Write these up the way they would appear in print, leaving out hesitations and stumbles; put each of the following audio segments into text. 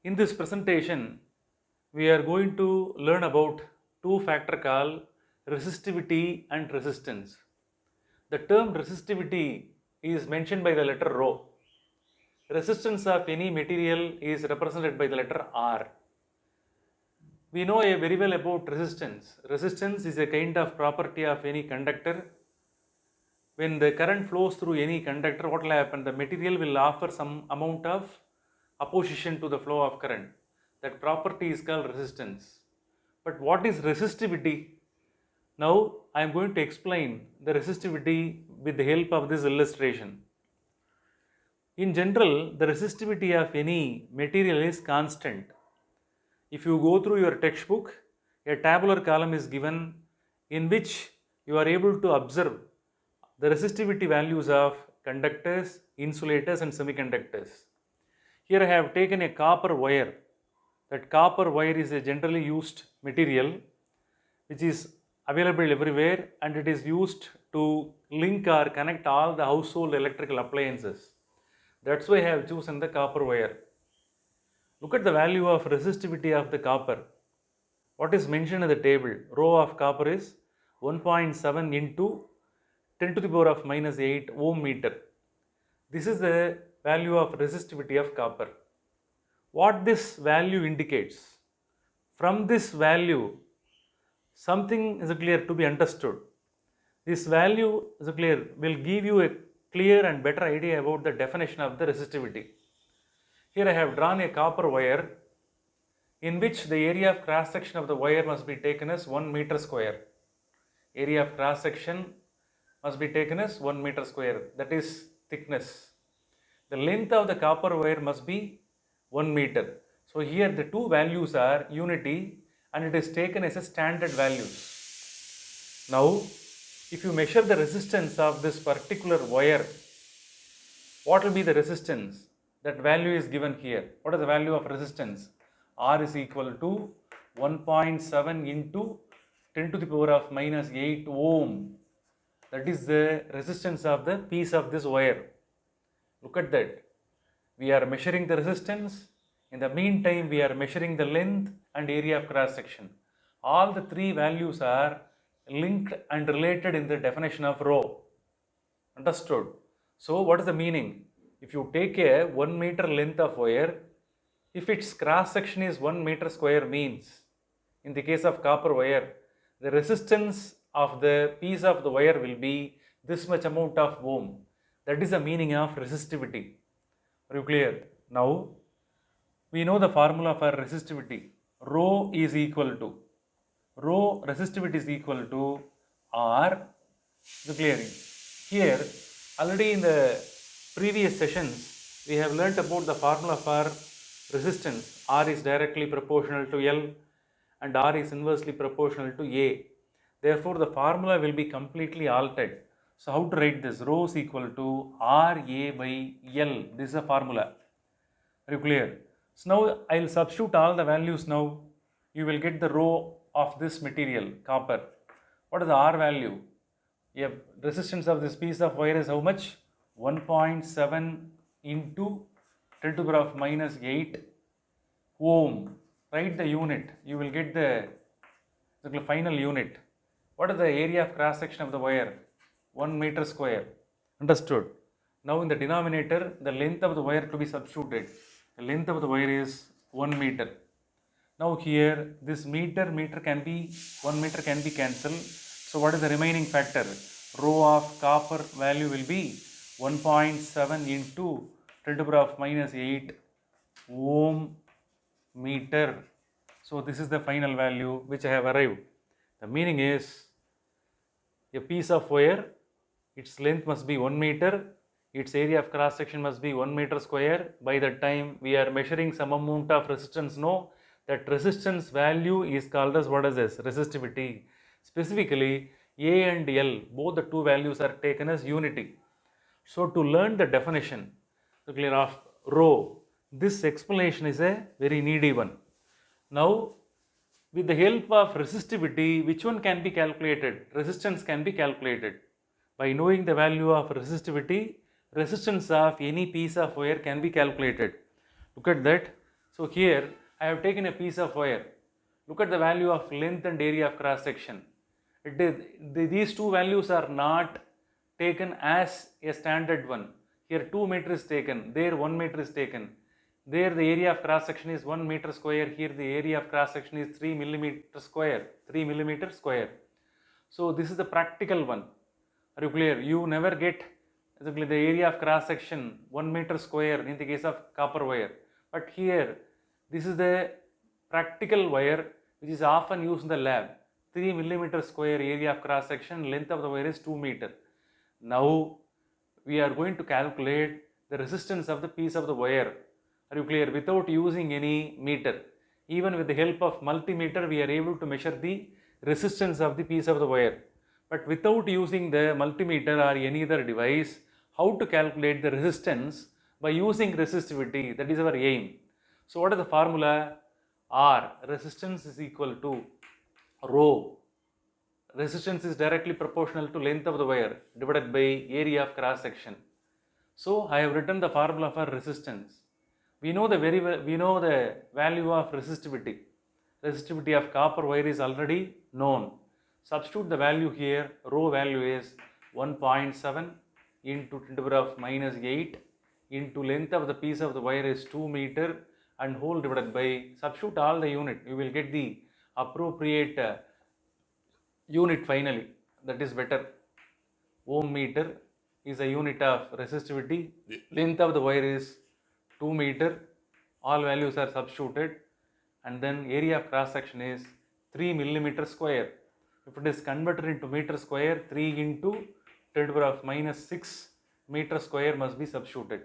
In this presentation, we are going to learn about two factors called resistivity and resistance. The term resistivity is mentioned by the letter rho. Resistance of any material is represented by the letter R. We know very well about resistance. Resistance is a kind of property of any conductor. When the current flows through any conductor, what will happen? The material will offer some amount of opposition to the flow of current. That property is called resistance. But what is resistivity? Now I am going to explain the resistivity with the help of this illustration. In general, the resistivity of any material is constant. If you go through your textbook, a tabular column is given in which you are able to observe the resistivity values of conductors, insulators and semiconductors. Here I have taken a copper wire. That copper wire is a generally used material which is available everywhere, and it is used to link or connect all the household electrical appliances. That's why I have chosen the copper wire. Look at the value of resistivity of the copper. What is mentioned in the table? Rho of copper is 1.7 into 10 to the power of minus 8 ohm meter. This is the value of resistivity of copper. What this value indicates? From this value, something is clear to be understood. This value is clear will give you a clear and better idea about the definition of the resistivity. Here I have drawn a copper wire in which the area of cross section of the wire must be taken as 1 meter square. Area of cross section must be taken as 1 meter square, that is thickness. The length of the copper wire must be 1 meter. So here the two values are unity and it is taken as a standard values. Now if you measure the resistance of this particular wire, what will be the resistance? That value is given here. What is the value of resistance? R is equal to 1.7 into 10 to the power of minus 8 ohm. That is the resistance of the piece of this wire. Look at that. We are measuring the resistance. In the meantime, we are measuring the length and area of cross section. All the three values are linked and related in the definition of rho. Understood? So what is the meaning? If you take a 1 meter length of wire, if its cross section is 1 meter square, means in the case of copper wire, the resistance of the piece of the wire will be this much amount of ohm. That is the meaning of resistivity. Are you clear? Now we know the formula for resistivity. Rho is equal to, rho resistivity is equal to R. Is it clear? Here already in the previous sessions we have learnt about the formula for resistance. R is directly proportional to L and R is inversely proportional to A. Therefore the formula will be completely altered. So how to write this? Rho is equal to RA by L. This is the formula. Are you clear? So now I will substitute all the values now. You will get the rho of this material, copper. What is the R value? Yeah, resistance of this piece of wire is how much? 1.7 into 10 to the power of minus 8 ohm. Write the unit. You will get the final unit. What is the area of cross section of the wire? 1 meter square. Understood? Now in the denominator, the length of the wire to be substituted. The length of the wire is 1 meter. Now here this meter can be 1 meter can be cancelled. So what is the remaining factor? Rho of copper value will be 1.7 into 10 to the power of minus 8 ohm meter. So this is the final value which I have arrived. The meaning is a piece of wire, its length must be 1 meter, its area of cross section must be 1 meter square. By the time we are measuring some amount of resistance, no, that resistance value is called as what is this? Resistivity. Specifically A and L, both the two values are taken as unity. So to learn the definition clear of rho, this explanation is a very needy one. Now with the help of resistivity, which one can be calculated? Resistance can be calculated. By knowing the value of resistivity, resistance of any piece of wire can be calculated. Look at that. So here I have taken a piece of wire. Look at the value of length and area of cross section. These two values are not taken as a standard one. Here 2 meter is taken, there 1 meter is taken. There the area of cross section is 1 meter square, here the area of cross section is 3 millimeter square, 3 millimeter square. So this is the practical one. Are you clear? You never get the area of cross section 1 meter square in the case of copper wire. But here this is the practical wire which is often used in the lab. 3 millimeter square area of cross section, length of the wire is 2 meter. Now we are going to calculate the resistance of the piece of the wire. Are you clear? Without using any meter. Even with the help of multimeter we are able to measure the resistance of the piece of the wire. But without using the multimeter or any other device, how to calculate the resistance? By using resistivity, that is our aim. So what is the formula? R, resistance is equal to rho. Resistance is directly proportional to length of the wire divided by area of cross section. So I have written the formula for resistance. We know the value of resistivity. Resistivity of copper wire is already known. Substitute the value here. Rho value is 1.7 into 10 to the power of minus 8 into length of the piece of the wire is 2 meter and whole divided by, substitute all the unit. You will get the appropriate unit finally. That is better. Ohm meter is a unit of resistivity. Length of the wire is 2 meter. All values are substituted, and then area of cross section is 3 millimeter square. If it is converted into meter square, 3 into 10 to the power of minus 6 meter square must be substituted.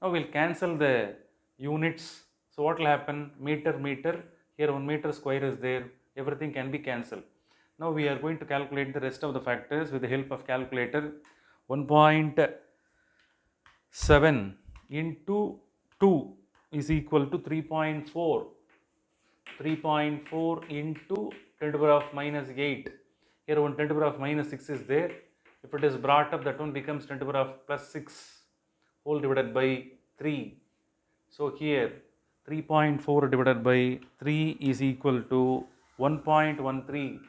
Now we will cancel the units. So what will happen? Meter, here 1 meter square is there, everything can be cancelled. Now we are going to calculate the rest of the factors with the help of calculator. 1.7 into 2 is equal to 3.4. 3.4 into 10 to the power of minus 8. Here 1 10 to the power of minus 6 is there. If it is brought up, that one becomes 10 to the power of plus 6 whole divided by 3. So here 3.4 divided by 3 is equal to 1.13.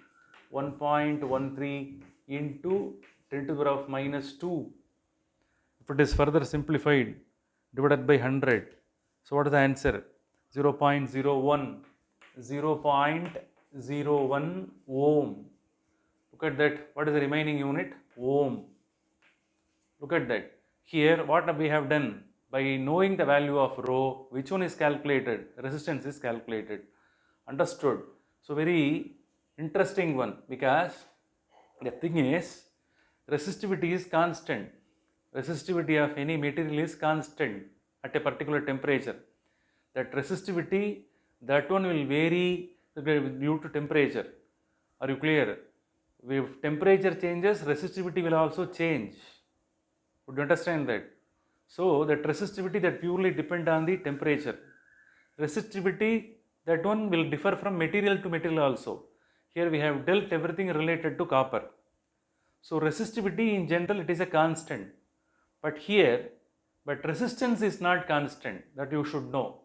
1.13 into 10 to the power of minus 2. If it is further simplified, divided by 100. So what is the answer? 0.01. 0.01 ohm. Look at that. What is the remaining unit? Ohm. Look at that. Here what we have done, by knowing the value of rho, which one is calculated? Resistance is calculated. Understood? So very interesting one, because the thing is, resistivity is constant. Resistivity of any material is constant at a particular temperature. That resistivity, that one will vary due to temperature. Are you clear? If temperature changes, resistivity will also change. Would you understand that? So that resistivity, that purely depend on the temperature. Resistivity, that one will differ from material to material also. Here we have dealt everything related to copper. So resistivity in general, it is a constant. But resistance is not constant, that you should know.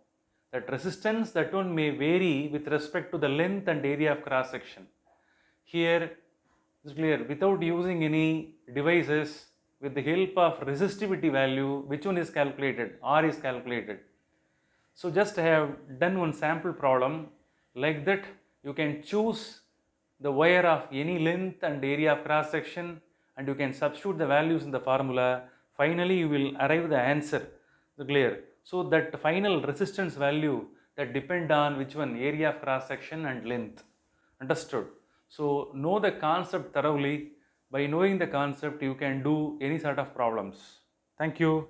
That resistance, that one may vary with respect to the length and area of cross section. Here it's clear, without using any devices, with the help of resistivity value, which one is calculated? R is calculated. So just I have done one sample problem. Like that, you can choose the wire of any length and area of cross section, and you can substitute the values in the formula. Finally you will arrive the answer. Clear? So that final resistance value, that depend on which one? Area of cross section and length. Understood? So know the concept thoroughly. By knowing the concept, you can do any sort of problems. Thank you.